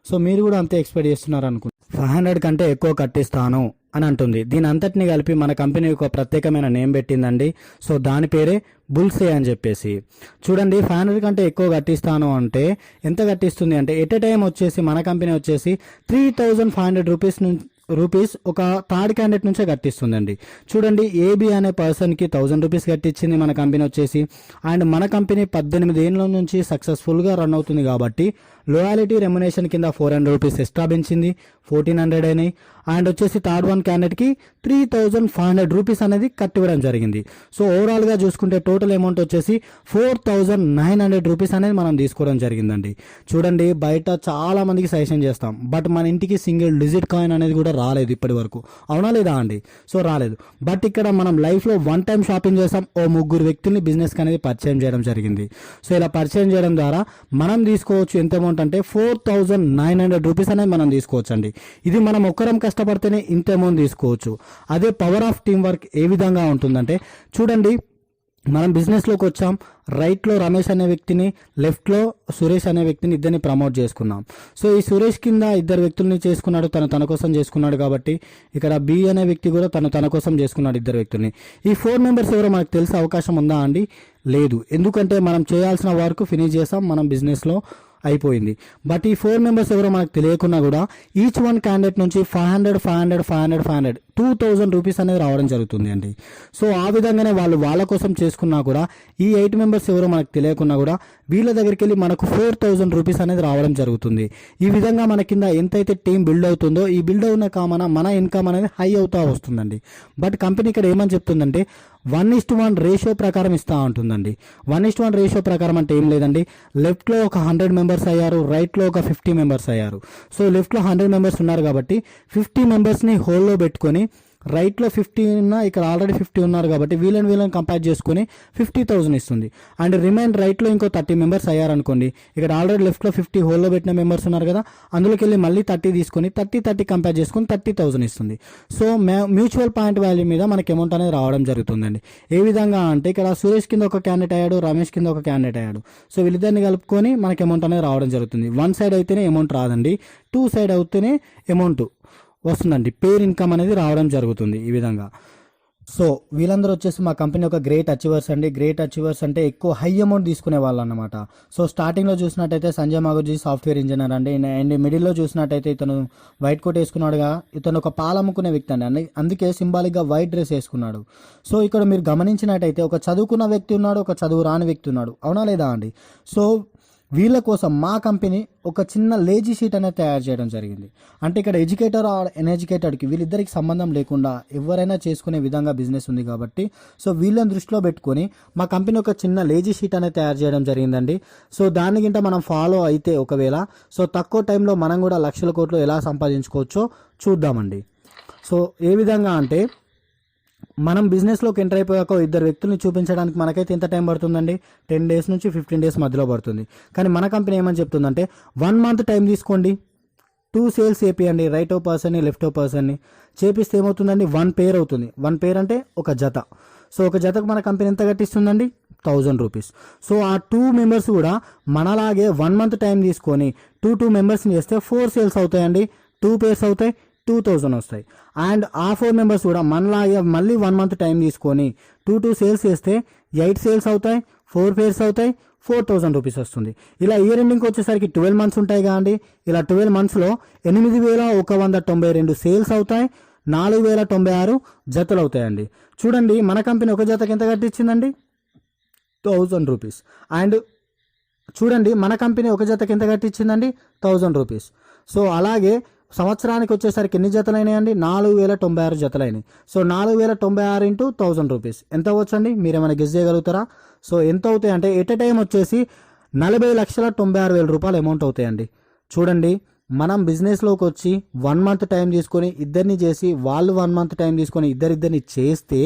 A: సో మీరు కూడా అంతే ఎక్స్పెక్ట్ చేస్తున్నారు అనుకుంటా. 500 కంటే ఎక్కువ కట్టిస్తాను అని అంటుంది. దీని అంతటిని కలిపి మన కంపెనీ ఒక ప్రత్యేకమైన నేమ్ పెట్టిందండి. సో దాని పేరే బుల్సే అని చెప్పేసి. చూడండి, 500 కంటే ఎక్కువ కట్టిస్తాను అంటే ఎంత కట్టిస్తుంది అంటే ఎట్ ఎ టైం వచ్చేసి మన కంపెనీ వచ్చేసి 3500 రూపీస్ ఒక థర్డ్ క్యాండిడేట్ నుంచే కట్టిస్తుందండి. చూడండి, ఏబి అనే పర్సన్కి 1000 రూపీస్ కట్టించింది మన కంపెనీ వచ్చేసి. అండ్ మన కంపెనీ 18 ఏళ్ళ నుంచి సక్సెస్ఫుల్గా రన్ అవుతుంది కాబట్టి లోయాలిటీ రెమ్యునేషన్ కింద 400 రూపీస్ ఎక్స్ట్రా పెంచింది, 1400 అయినాయి. అండ్ వచ్చేసి థర్డ్ వన్ క్యాండిడేట్కి 3500 రూపీస్ అనేది కట్టివ్వడం జరిగింది. సో ఓవరాల్గా చూసుకుంటే టోటల్ అమౌంట్ వచ్చేసి 4900 రూపీస్ అనేది మనం తీసుకోవడం జరిగిందండి. చూడండి, బయట చాలా మందికి సజెషన్ చేస్తాం, బట్ మన ఇంటికి సింగిల్ డిజిట్ కాయిన్ అనేది కూడా రాలేదు ఇప్పటి వరకు, అవునా లేదా అండి? సో రాలేదు. బట్ ఇక్కడ మనం లైఫ్లో వన్ టైం షాపింగ్ చేస్తాం, ఓ 3 వ్యక్తుల్ని బిజినెస్కి అనేది పరిచయం చేయడం జరిగింది. సో ఇలా పరిచయం చేయడం ద్వారా మనం తీసుకోవచ్చు ఎంత అమౌంట్ అంటే 4900 రూపీస్ అనేది మనం తీసుకోవచ్చు అండి. ఇది మనం ఒక్కరం కష్టపడితేనే ఇంత అమౌంట్ తీసుకోవచ్చు. అదే పవర్ ఆఫ్ టీం వర్క్ ఏ విధంగా ఉంటుందంటే, చూడండి, మనం బిజినెస్లోకి వచ్చాం, రైట్లో రమేష్ అనే వ్యక్తిని, లెఫ్ట్లో సురేష్ అనే వ్యక్తిని ఇద్దరిని ప్రమోట్ చేసుకున్నాం. సో ఈ సురేష్ కింద 2 వ్యక్తుల్ని చేసుకున్నాడు, తన కోసం చేసుకున్నాడు కాబట్టి ఇక్కడ బి అనే వ్యక్తి కూడా తన కోసం చేసుకున్నాడు 2 వ్యక్తుల్ని. ఈ 4 మెంబర్స్ ఎవరో మనకు తెలిసే అవకాశం ఉందా అండి? లేదు. ఎందుకంటే మనం చేయాల్సిన వర్క్ ఫినిష్ చేసాం, మనం బిజినెస్లో అయిపోయింది. బట్ ఈ 4 మెంబర్స్ ఎవరో మనకు తెలియకున్నా కూడా ఈచ్ వన్ క్యాండిడేట్ నుంచి 500 2000 రూపీస్ అనేది రావడం జరుగుతుంది అండి. సో ఆ విధంగానే వాళ్ళ కోసం చేసుకున్నా కూడా ఈ 8 మెంబర్స్ ఎవరో మనకు తెలియకున్నా కూడా వీళ్ళ దగ్గరికి వెళ్ళి మనకు 4000 రూపీస్ అనేది రావడం జరుగుతుంది. ఈ విధంగా మన కింద ఎంతైతే టీం బిల్డ్ అవుతుందో ఈ బిల్డ్ అవున కామన మన ఇన్కమ్ అనేది హై అవుతూ వస్తుందండి. బట్ కంపెనీ ఇక్కడ ఏమని చెప్తుందంటే 1:1 రేషియో ప్రకారం ఇస్తూ ఉంటుందండి. 1:1 రేషియో ప్రకారం అంటే ఏం లేదండి, లెఫ్ట్లో ఒక 100 మెంబర్స్ అయ్యారు, రైట్లో ఒక 50 మెంబర్స్ అయ్యారు. సో లెఫ్ట్లో 100 మెంబర్స్ ఉన్నారు కాబట్టి 50 మెంబర్స్ని హోల్లో పెట్టుకొని రైట్లో 50 ఉన్నా ఇక్కడ ఆల్రెడీ 50 ఉన్నారు కాబట్టి వీళ్ళని కంపేర్ చేసుకుని 50,000 ఇస్తుంది. అండ్ రిమైన్ రైట్లో ఇంకో 30 మెంబర్స్ అయ్యారనుకోండి, ఇక్కడ ఆల్రెడీ లెఫ్ట్లో 50 హోల్లో పెట్టిన మెంబర్స్ ఉన్నారు కదా, అందులోకి వెళ్ళి మళ్ళీ 30 తీసుకొని 30 కంపేర్ చేసుకుని 30,000 ఇస్తుంది. సో మ్యూచువల్ పాయింట్ వాల్యూ మీద మనకి అమౌంట్ అనేది రావడం జరుగుతుందండి. ఏ విధంగా అంటే ఇక్కడ సురేష్ కింద ఒక క్యాండిడేట్ అయ్యాడు, రమేష్ కింద ఒక క్యాండిడేట్ అయ్యాడు. సో వీళ్ళిద్దరిని కలుపుకొని మనకి అమౌంట్ అనేది రావడం జరుగుతుంది. వన్ సైడ్ అయితేనే అమౌంట్ రాదండి, టూ సైడ్ అయితేనే అమౌంట్ వస్తుందండి. పేర్ ఇన్కమ్ అనేది రావడం జరుగుతుంది ఈ విధంగా. సో వీళ్ళందరూ వచ్చేసి మా కంపెనీ ఒక గ్రేట్ అచీవర్స్ అండి. గ్రేట్ అచీవర్స్ అంటే ఎక్కువ హై అమౌంట్ తీసుకునే వాళ్ళు అనమాట. సో స్టార్టింగ్లో చూసినట్టయితే సంజయ్ మాగుజీ సాఫ్ట్వేర్ ఇంజనీర్ అండి. అండ్ మిడిల్లో చూసినట్టయితే ఇతను వైట్ కోట్ వేసుకున్నాడుగా, ఇతను ఒక పాలు అమ్ముకునే వ్యక్తి అండి. అందుకే సింబాలిక్గా వైట్ డ్రెస్ వేసుకున్నాడు. సో ఇక్కడ మీరు గమనించినట్టయితే ఒక చదువుకున్న వ్యక్తి ఉన్నాడు, ఒక చదువు రాని వ్యక్తి ఉన్నాడు, అవునా లేదా అండి? సో వీళ్ళ కోసం మా కంపెనీ ఒక చిన్న లేజీ షీట్ అనేది తయారు చేయడం జరిగింది. అంటే ఇక్కడ ఎడ్యుకేటర్ ఆర్ అన్ఎడ్యుకేటెడ్కి వీళ్ళిద్దరికి సంబంధం లేకుండా ఎవరైనా చేసుకునే విధంగా బిజినెస్ ఉంది కాబట్టి సో వీళ్ళని దృష్టిలో పెట్టుకొని మా కంపెనీ ఒక చిన్న లేజీ షీట్ అనేది తయారు చేయడం జరిగిందండి. సో దానికింట మనం ఫాలో అయితే ఒకవేళ సో తక్కువ టైంలో మనం కూడా లక్షల కోట్లు ఎలా సంపాదించుకోవచ్చో చూద్దామండి. సో ఏ విధంగా అంటే మనం బిజినెస్లోకి ఎంటర్ అయిపోయాక ఇద్దరు వ్యక్తుల్ని చూపించడానికి మనకైతే ఎంత టైం పడుతుందండి? 10 days నుంచి 15 days మధ్యలో పడుతుంది. కానీ మన కంపెనీ ఏమని చెప్తుందంటే 1 month టైం తీసుకోండి, 2 sales చేపియండి, రైట్ ఓ పర్సన్ని లెఫ్ట్ ఓ పర్సన్ని చేపిస్తే ఏమవుతుందండి? 1 pair అవుతుంది. 1 pair అంటే ఒక జత. సో ఒక జతకు మన కంపెనీ ఎంత కట్టిస్తుందండి? 1000 రూపీస్. సో ఆ 2 members కూడా మనలాగే 1 month టైం తీసుకొని 2 members చేస్తే 4 sales అవుతాయండి, 2 pairs అవుతాయి, 2000 వస్తాయి. అండ్ ఆ 4 members కూడా మనలాగే మళ్ళీ 1 month టైం తీసుకొని 2 sales చేస్తే 8 sales అవుతాయి, 4 pairs అవుతాయి, 4000 రూపీస్ వస్తుంది. ఇలా ఇయర్ ఎండింగ్కి వచ్చేసరికి 12 months ఉంటాయి కాండి. ఇలా 12 monthsలో 8192 సేల్స్ అవుతాయి, 4096 జతలు అవుతాయండి. చూడండి మన కంపెనీ ఒక జతకి ఎంత కట్టించిందండి? 1000 రూపీస్. అండ్ చూడండి మన కంపెనీ ఒక జతకి ఎంత కట్టించిందండి? 1000 రూపీస్. సో అలాగే సంవత్సరానికి వచ్చేసరికి ఎన్ని జతలైనాయండి? 4096 జతలైనాయి. సో 4096 ఇంటూ 1000 రూపీస్ ఎంత అవ్వచ్చండి? మీరేమైనా గెస్ చేయగలుగుతారా? సో ఎంత అవుతాయి అంటే ఎట్ ఎ టైం వచ్చేసి 40,96,000 రూపాయలు అమౌంట్ అవుతాయండి. చూడండి మనం బిజినెస్లోకి వచ్చి 1 month టైం తీసుకొని ఇద్దరిని చేసి వాళ్ళు 1 month టైం తీసుకొని ఇద్దరిని చేస్తే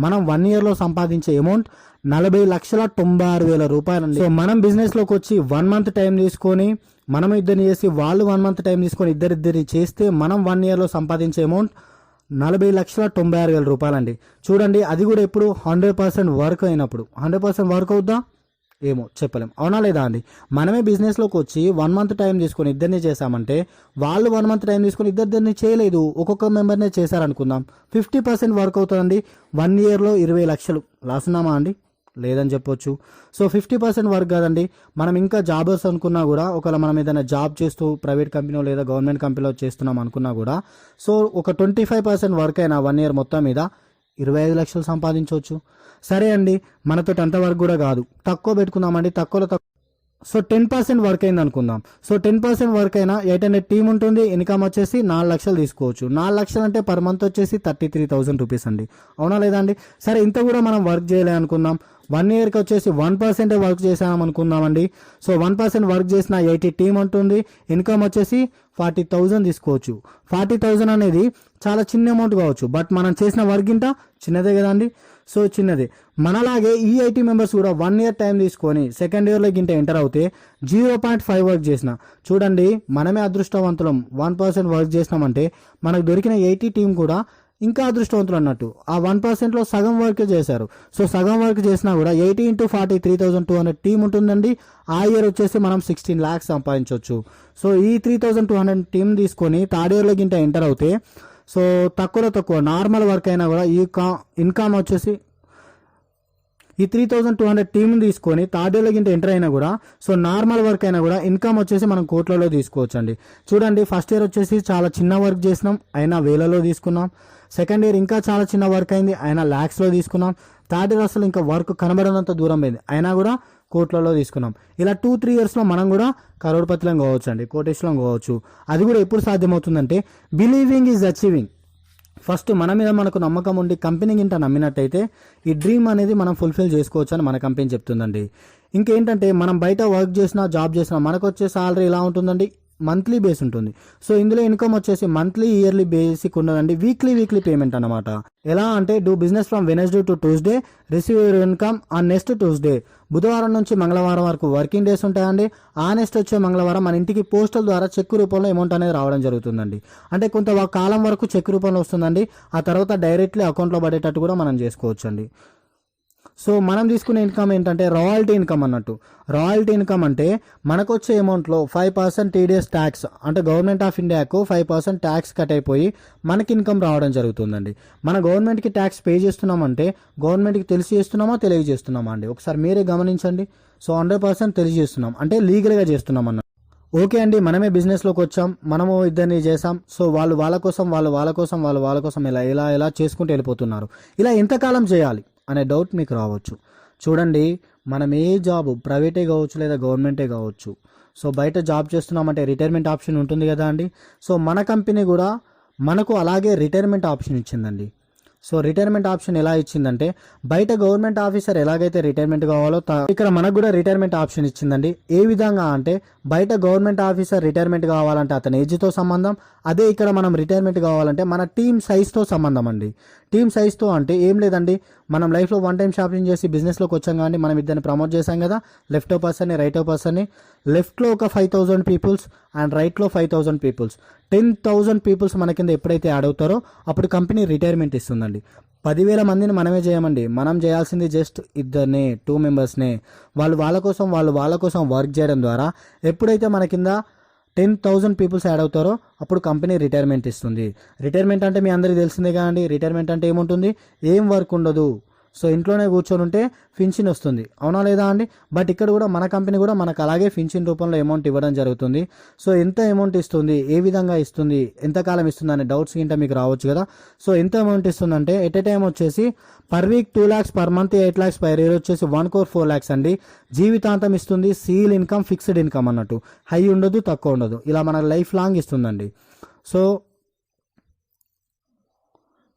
A: మనం 1 yearలో సంపాదించే అమౌంట్ 40,96,000 రూపాయలండి. సో మనం బిజినెస్లోకి వచ్చి 1 month టైం తీసుకొని మనం ఇద్దరిని చేసి వాళ్ళు 1 month టైం తీసుకొని ఇద్దరిని చేస్తే మనం 1 yearలో సంపాదించే అమౌంట్ 40,96,000 రూపాయలండి. చూడండి అది కూడా ఎప్పుడు 100% వర్క్ అయినప్పుడు. 100% వర్క్ అవుద్దా? ఏమో చెప్పలేం, అవునా లేదా అండి? మనమే బిజినెస్లోకి వచ్చి 1 month టైం తీసుకొని ఇద్దరిని చేశామంటే వాళ్ళు 1 month టైం తీసుకొని ఇద్దరిని చేయలేదు, ఒక్కొక్క మెంబర్నే చేశారనుకుందాం, 50% వర్క్ అవుతుందండి. 1 yearలో 20 లక్షలు లాస్ ఉన్నామా అండి? లేదని చెప్పొచ్చు. సో 50% వర్క్ కదండి. మనం ఇంకా జాబర్స్ అనుకున్నా కూడా ఒకవేళ మనం ఏదైనా జాబ్ చేస్తూ ప్రైవేట్ కంపెనీలో లేదా గవర్నమెంట్ కంపెనీలో చేస్తున్నాం అనుకున్నా కూడా సో ఒక 25% వర్క్ అయినా 1 year మొత్తం మీద 25 లక్షలు సంపాదించవచ్చు. సరే అండి మనతో అంత వర్క్ కూడా కాదు, తక్కువ పెట్టుకుందామండి. తక్కువలో తక్కువ సో 10% వర్క్ అయింది అనుకుందాం. సో 10% వర్క్ అయినా 800 టీం ఉంటుంది, ఇన్కమ్ వచ్చేసి 4 లక్షలు తీసుకోవచ్చు. 4 లక్షలు అంటే పర్ మంత్ వచ్చేసి 33,000 రూపీస్ అండి, అవునా లేదా అండి? సరే ఇంత కూడా మనం వర్క్ చేయలే అనుకుందాం. 1 yearకి వచ్చేసి 1% వర్క్ చేసాం అనుకుందామండి. సో 1% వర్క్ చేసిన 80 టీం ఉంటుంది, ఇన్కమ్ వచ్చేసి 40,000 తీసుకోవచ్చు. 40,000 అనేది చాలా చిన్న అమౌంట్ కావచ్చు, బట్ మనం చేసిన వర్క్ ఇంత చిన్నదే కదండి. సో చిన్నదే. మనలాగే ఈ 80 members కూడా 1 year టైం తీసుకొని సెకండ్ ఇయర్లో గింట ఎంటర్ అవుతే 0.5 వర్క్ చేసిన. చూడండి మనమే అదృష్టవంతులం. 1% వర్క్ చేసినామంటే మనకు దొరికిన 80 టీం కూడా ఇంకా అదృష్టవంతులు అన్నట్టు. ఆ 1%లో సగం వర్క్ చేశారు. సో సగం వర్క్ చేసినా కూడా 80 × 40 3,200 టీం ఉంటుందండి. ఆ ఇయర్ వచ్చేసి మనం 16 lakhs సంపాదించవచ్చు. సో ఈ 3,200 టీం తీసుకొని థర్డ్ ఇయర్లో గింట ఎంటర్ అవుతే సో తక్కువలో తక్కువ నార్మల్ వర్క్ అయినా కూడా ఈ ఇన్కమ్ వచ్చేసి ఈ 3,200 టీం తీసుకొని థర్డ్ ఇయర్లో గింట ఎంటర్ అయినా కూడా సో నార్మల్ వర్క్ అయినా కూడా ఇన్కమ్ వచ్చేసి మనం కోట్లలో తీసుకోవచ్చు అండి. చూడండి ఫస్ట్ ఇయర్ వచ్చేసి చాలా చిన్న వర్క్ చేసినాం, అయినా వేలలో తీసుకున్నాం. సెకండ్ ఇయర్ ఇంకా చాలా చిన్న వర్క్ అయింది, అయినా ల్యాక్స్లో తీసుకున్నాం. థర్డ్ ఇయర్ అసలు ఇంకా వర్క్ కనబడనంత దూరం అయింది, అయినా కూడా కోట్లలో తీసుకున్నాం. ఇలా 2-3 yearsలో మనం కూడా కరోడ్పతిలం కావచ్చు అండి, కోటేశ్వరం కావచ్చు. అది కూడా ఎప్పుడు సాధ్యమవుతుందంటే బిలీవింగ్ ఈజ్ అచీవింగ్. ఫస్ట్ మన మీద మనకు నమ్మకం ఉండి కంపెనీ గింట నమ్మినట్టయితే ఈ డ్రీమ్ అనేది మనం ఫుల్ఫిల్ చేసుకోవచ్చు అని మన కంపెనీ చెప్తుందండి. ఇంకేంటంటే మనం బయట వర్క్ చేసినా జాబ్ చేసినా మనకు వచ్చే సాలరీ ఎలా ఉంటుందండి? మంత్లీ బేస్ ఉంటుంది. సో ఇందులో ఇన్కమ్ వచ్చేసి మంత్లీ ఇయర్లీ బేసిక్ ఉండదండి, వీక్లీ పేమెంట్ అనమాట. ఎలా అంటే do business from Wednesday to Tuesday, receive your income on next Tuesday. బుధవారం నుంచి మంగళవారం వరకు వర్కింగ్ డేస్ ఉంటాయండి. ఆ నెక్స్ట్ వచ్చే మంగళవారం మన ఇంటికి పోస్టల్ ద్వారా చెక్ రూపంలో అమౌంట్ అనేది రావడం జరుగుతుందండి. అంటే కొంత కాలం వరకు చెక్ రూపంలో వస్తుందండి. ఆ తర్వాత డైరెక్ట్లీ అకౌంట్లో పడేటట్టు కూడా మనం చేసుకోవచ్చండి. సో మనం తీసుకునే ఇన్కమ్ ఏంటంటే రాయల్టీ ఇన్కమ్ అన్నట్టు. రాయల్టీ ఇన్కమ్ అంటే మనకు వచ్చే అమౌంట్లో 5% టీడీఎస్ ట్యాక్స్, అంటే గవర్నమెంట్ ఆఫ్ ఇండియాకు 5% ట్యాక్స్ కట్ అయిపోయి మనకి ఇన్కమ్ రావడం జరుగుతుందండి. మన గవర్నమెంట్కి ట్యాక్స్ పే చేస్తున్నామంటే గవర్నమెంట్కి తెలిసి చేస్తున్నామా తెలియజేస్తున్నామా అండి, ఒకసారి మీరే గమనించండి. సో 100% తెలియజేస్తున్నాం అంటే లీగల్గా చేస్తున్నాం అన్నట్టు. ఓకే అండి, మనమే బిజినెస్లోకి వచ్చాం, మనము ఇద్దరిని చేసాం. సో వాళ్ళు వాళ్ళ కోసం ఇలా చేసుకుంటూ వెళ్ళిపోతున్నారు. ఇలా ఎంతకాలం చేయాలి అనే డౌట్ మీకు రావచ్చు. చూడండి, మనం ఏ జాబ్ ప్రైవేటే కావచ్చు లేదా గవర్నమెంటే కావచ్చు, సో బయట జాబ్ చేస్తున్నామంటే రిటైర్మెంట్ ఆప్షన్ ఉంటుంది కదా అండి. సో మన కంపెనీ కూడా మనకు అలాగే రిటైర్మెంట్ ఆప్షన్ ఇచ్చిందండి. సో రిటైర్మెంట్ ఆప్షన్ ఎలా ఇచ్చిందంటే బయట గవర్నమెంట్ ఆఫీసర్ ఎలాగైతే రిటైర్మెంట్ కావాలో ఇక్కడ మనకు కూడా రిటైర్మెంట్ ఆప్షన్ ఇచ్చిందండి. ఏ విధంగా అంటే బయట గవర్నమెంట్ ఆఫీసర్ రిటైర్మెంట్ కావాలంటే అతని ఏజ్తో సంబంధం, అదే ఇక్కడ మనం రిటైర్మెంట్ కావాలంటే మన టీమ్ సైజ్తో సంబంధం అండి. టీమ్ సైజ్తో అంటే ఏం లేదండి, మనం లైఫ్లో వన్ టైం షాపింగ్ చేసి బిజినెస్లోకి వచ్చాం కానీ మనం ఇద్దరిని ప్రమోట్ చేశాం కదా, లెఫ్ట్ పర్సన్ని రైట్ పర్సన్ని. లెఫ్ట్లో ఒక 5,000 పీపుల్స్ అండ్ రైట్లో 5,000 పీపుల్స్, 10,000 పీపుల్స్ మన కింద ఎప్పుడైతే యాడ్ అవుతారో అప్పుడు కంపెనీ రిటైర్మెంట్ ఇస్తుందండి. 10,000 మందిని మనమే చేయమండి, మనం చేయాల్సింది జస్ట్ ఇద్దరినే, 2 మెంబర్స్నే. వాళ్ళ కోసం వర్క్ చేయడం ద్వారా ఎప్పుడైతే మన కింద 10,000 పీపుల్స్ యాడ్ అవుతారో అప్పుడు కంపెనీ రిటైర్మెంట్ ఇస్తుంది. రిటైర్మెంట్ అంటే మీ అందరికీ తెలిసిందే కదండి. రిటైర్మెంట్ అంటే ఏముంటుంది, ఏం వర్క్ ఉండదు. సో ఇంట్లోనే కూర్చొని ఉంటే ఫిన్షన్ వస్తుంది, అవునా లేదా అండి. బట్ ఇక్కడ కూడా మన కంపెనీ కూడా మనకు అలాగే ఫిన్షన్ రూపంలో అమౌంట్ ఇవ్వడం జరుగుతుంది. సో ఎంత అమౌంట్ ఇస్తుంది, ఏ విధంగా ఇస్తుంది, ఎంతకాలం ఇస్తుంది అనే డౌట్స్ గింట మీకు రావచ్చు కదా. సో ఎంత అమౌంట్ ఇస్తుందంటే ఎట్ ఏ టైం వచ్చేసి per week 2 lakhs, per month 8 lakhs, per year వచ్చేసి 1,04 lakhs అండి. జీవితాంతం ఇస్తుంది. సీల్ ఇన్కమ్, ఫిక్స్డ్ ఇన్కమ్ అన్నట్టు, హై ఉండదు తక్కువ ఉండదు, ఇలా మన లైఫ్ లాంగ్ ఇస్తుందండి. సో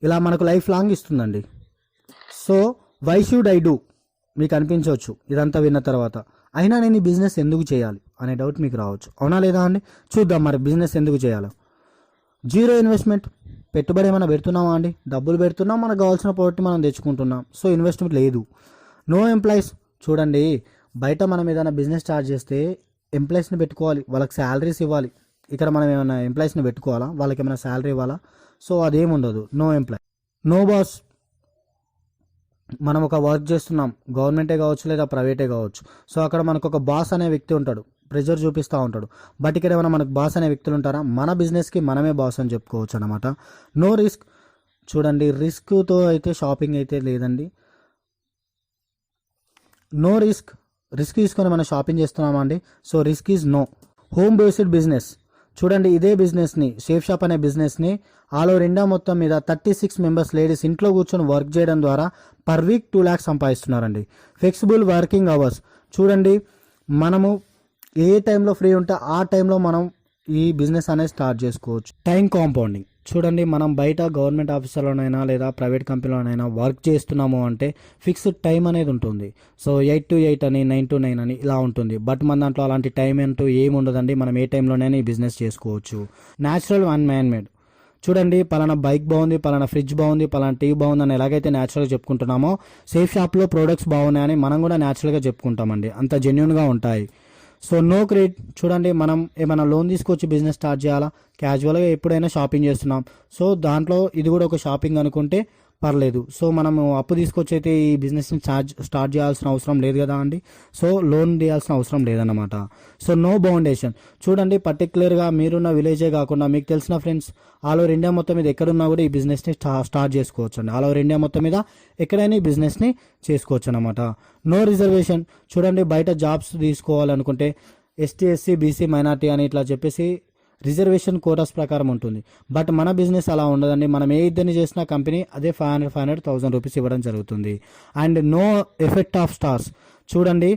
A: ఇలా మనకు లైఫ్ లాంగ్ ఇస్తుందండి. So why should I do మీకు అనిపించవచ్చు ఇదంతా విన్న తర్వాత, అయినా నేను ఈ బిజినెస్ ఎందుకు చేయాలి అనే డౌట్ మీకు రావచ్చు, అవునా లేదా అండి. చూద్దాం మరి బిజినెస్ ఎందుకు చేయాలి. జీరో ఇన్వెస్ట్మెంట్, పెట్టుబడి ఏమైనా పెడుతున్నామా అండి, డబ్బులు పెడుతున్నాం, మనకు కావాల్సిన ప్రోడక్ట్ మనం తెచ్చుకుంటున్నాం. సో ఇన్వెస్ట్మెంట్ లేదు. నో ఎంప్లాయీస్, చూడండి బయట మనం ఏదైనా బిజినెస్ స్టార్ట్ చేస్తే ఎంప్లాయీస్ని పెట్టుకోవాలి, వాళ్ళకి శాలరీస్ ఇవ్వాలి. ఇక్కడ మనం ఏమైనా ఎంప్లాయీస్ని పెట్టుకోవాలా, వాళ్ళకి ఏమైనా శాలరీ ఇవ్వాలా. సో అదేం ఉండదు. No employee, no boss. మనం ఒక వర్క్ చేస్తున్నాం, గవర్నమెంటే కావచ్చు లేదా ప్రైవేటే కావచ్చు. సో అక్కడ మనకు ఒక బాస్ అనే వ్యక్తి ఉంటాడు, ప్రెజర్ చూపిస్తూ ఉంటాడు. బట్ ఇక్కడ ఏమైనా మనకు బాస్ అనే వ్యక్తులు ఉంటారా, మన బిజినెస్కి మనమే బాస్ అని చెప్పుకోవచ్చు అనమాట. నో రిస్క్, చూడండి రిస్క్తో అయితే షాపింగ్ అయితే లేదండి. నో రిస్క్ తీసుకొని మనం షాపింగ్ చేస్తున్నామా అండి. So risk is no. Home based business, చూడండి ఇదే బిజినెస్ని, సేఫ్ షాప్ అనే బిజినెస్ని ఆల్ ఓవర్ ఇండియా మొత్తం మీద 36 మెంబర్స్ లేడీస్ ఇంట్లో కూర్చొని వర్క్ చేయడం ద్వారా పర్ వీక్ 2 lakhs సంపాదిస్తున్నారండి. ఫ్లెక్సిబుల్ వర్కింగ్ అవర్స్, చూడండి మనము ఏ టైంలో ఫ్రీ ఉంటే ఆ టైంలో మనం ఈ బిజినెస్ అనేది స్టార్ట్ చేసుకోవచ్చు. టైం కాంపౌండింగ్, చూడండి మనం బయట గవర్నమెంట్ ఆఫీసర్లోనైనా లేదా ప్రైవేట్ కంపెనీలోనైనా వర్క్ చేస్తున్నాము అంటే ఫిక్స్డ్ టైం అనేది ఉంటుంది. సో 8 to 8 అని, 9 to 9 అని ఇలా ఉంటుంది. బట్ మన దాంట్లో అలాంటి టైం అంటూ ఏమి ఉండదండి, మనం ఏ టైంలోనైనా ఈ బిజినెస్ చేసుకోవచ్చు. న్యాచురల్ అండ్ మ్యాన్ మేడ్, చూడండి పలానా బైక్ బాగుంది, పలానా ఫ్రిడ్జ్ బాగుంది, పలానా టీవీ బాగుంది అని ఎలాగైతే న్యాచురల్గా చెప్పుకుంటున్నామో సేఫ్ షాప్లో ప్రోడక్ట్స్ బాగున్నాయని మనం కూడా న్యాచురల్గా చెప్పుకుంటామండి, అంత జెన్యున్గా ఉంటాయి. సో నో క్రెడిట్, చూడండి మనం ఏమైనా లోన్ తీసుకొచ్చి బిజినెస్ స్టార్ట్ చేయాలా, క్యాజువల్గా ఎప్పుడైనా షాపింగ్ చేస్తున్నాం. సో దాంట్లో ఇది కూడా ఒక షాపింగ్ అనుకుంటే పర్లేదు. సో మనము అప్పు తీసుకొచ్చి అయితే ఈ బిజినెస్ని స్టార్ట్ చేయాల్సిన అవసరం లేదు కదా అండి. సో లోన్ తీయాల్సిన అవసరం లేదన్నమాట. సో నో బౌండేషన్, చూడండి పర్టికులర్గా మీరున్న విలేజే కాకుండా మీకు తెలిసిన ఫ్రెండ్స్ ఆల్ ఓవర్ ఇండియా మొత్తం మీద ఎక్కడున్నా కూడా ఈ బిజినెస్ని స్టార్ట్ చేసుకోవచ్చు అండి. ఆల్ ఓవర్ ఇండియా మొత్తం మీద ఎక్కడైనా ఈ బిజినెస్ని చేసుకోవచ్చు అనమాట. నో రిజర్వేషన్, చూడండి బయట జాబ్స్ తీసుకోవాలనుకుంటే ఎస్టీ, ఎస్సీ, బీసీ, మైనార్టీ అని ఇట్లా చెప్పేసి రిజర్వేషన్ కోటాస్ ప్రకారం ఉంటుంది. బట్ మన బిజినెస్ అలా ఉండదండి. మనం ఏ ఇద్దరిని చేసినా కంపెనీ అదే 500,000 రూపీస్ ఇవ్వడం జరుగుతుంది. And no effect of stars, చూడండి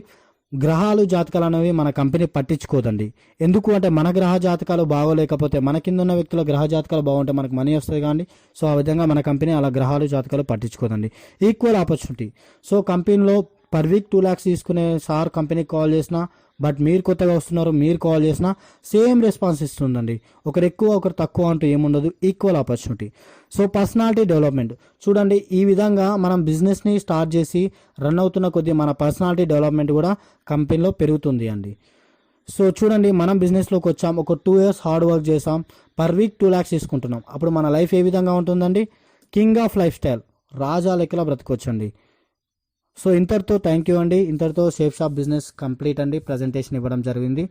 A: గ్రహాలు జాతకాలు అనేవి మన కంపెనీ పట్టించుకోదండి. ఎందుకు అంటే మన గ్రహ జాతకాలు బాగోలేకపోతే, మన కింద ఉన్న వ్యక్తుల గ్రహ జాతకాలు బాగుంటే మనకు మనీ వస్తుంది కానీ. సో ఆ విధంగా మన కంపెనీ అలా గ్రహాలు జాతకాలు పట్టించుకోదండి. ఈక్వల్ ఆపర్చునిటీ, సో కంపెనీలో పర్ వీక్ 2 lakhs తీసుకునే సార్ కంపెనీకి కాల్ చేసినా, బట్ మీరు కొత్తగా వస్తున్నారు, మీరు కాల్ చేసినా సేమ్ రెస్పాన్స్ ఇస్తుందండి. ఒకరు ఎక్కువ ఒకరు తక్కువ అంటూ ఏముండదు, equal opportunity. So personality development చూడండి, ఈ విధంగా మనం బిజినెస్ని స్టార్ట్ చేసి రన్ అవుతున్న కొద్దీ మన పర్సనాలిటీ డెవలప్మెంట్ కూడా కంపెనీలో పెరుగుతుంది అండి. సో చూడండి, మనం బిజినెస్లోకి వచ్చాం, ఒక 2 years హార్డ్ వర్క్ చేసాం, పర్ వీక్ 2 lakhs తీసుకుంటున్నాం. అప్పుడు మన లైఫ్ ఏ విధంగా ఉంటుందండి? కింగ్ ఆఫ్ లైఫ్ స్టైల్, రాజా లెక్కలా బ్రతకొచ్చండి. సో ఇంతటితో థ్యాంక్ యూ అండి. ఇంతటితో షేప్ షాప్ బిజినెస్ కంప్లీట్ అండి. ప్రజెంటేషన్ ఇవ్వడం జరిగింది.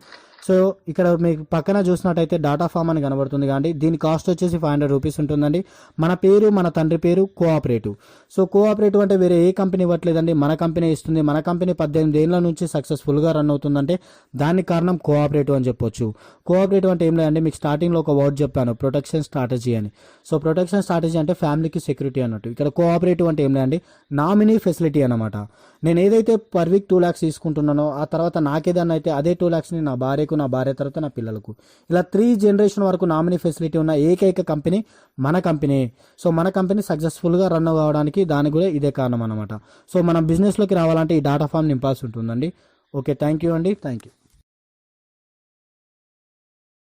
A: సో ఇక్కడ మీకు పక్కన చూసినట్టయితే డాటా ఫామ్ అని కనబడుతుంది కానీ దీని కాస్ట్ వచ్చేసి 500 రూపీస్ ఉంటుందండి. మన పేరు, మన తండ్రి పేరు, కోఆపరేటివ్. సో కోఆపరేటివ్ అంటే వేరే ఏ కంపెనీ ఇవ్వట్లేదండి, మన కంపెనీ ఇస్తుంది. మన కంపెనీ 18 ఏళ్ల నుంచి సక్సెస్ఫుల్గా రన్ అవుతుందంటే దానికి కారణం కోఆపరేటివ్ అని చెప్పొచ్చు. కోఆపరేటివ్ అంటే ఏం లేదండి, మీకు స్టార్టింగ్లో ఒక వర్డ్ చెప్పాను, ప్రొటెక్షన్ స్ట్రాటజీ అని. సో ప్రొటెక్షన్ స్ట్రాటజీ అంటే ఫ్యామిలీకి సెక్యూరిటీ అన్నట్టు. ఇక్కడ కోఆపరేటివ్ అంటే ఏం లేదండి, నామినీ ఫెసిలిటీ అనమాట. నేను ఏదైతే పర్ వీక్ 2 lakhs తీసుకుంటున్నానో ఆ తర్వాత నాకేదన్నా అయితే అదే 2 lakhsని నా భార్యకు, నా భార్య తర్వాత నా పిల్లలకు, ఇలా 3 generation వరకు నామినీ ఫెసిలిటీ ఉన్న ఏకైక కంపెనీ మన కంపెనీ. సో మన కంపెనీ సక్సెస్ఫుల్గా రన్ కావడానికి దానికి కూడా ఇదే కారణం అనమాట. సో మనం బిజినెస్లోకి రావాలంటే ఈ డాటా ఫామ్ నింపాల్సి ఉంటుందండి. ఓకే, థ్యాంక్ యూ అండి, థ్యాంక్ యూ.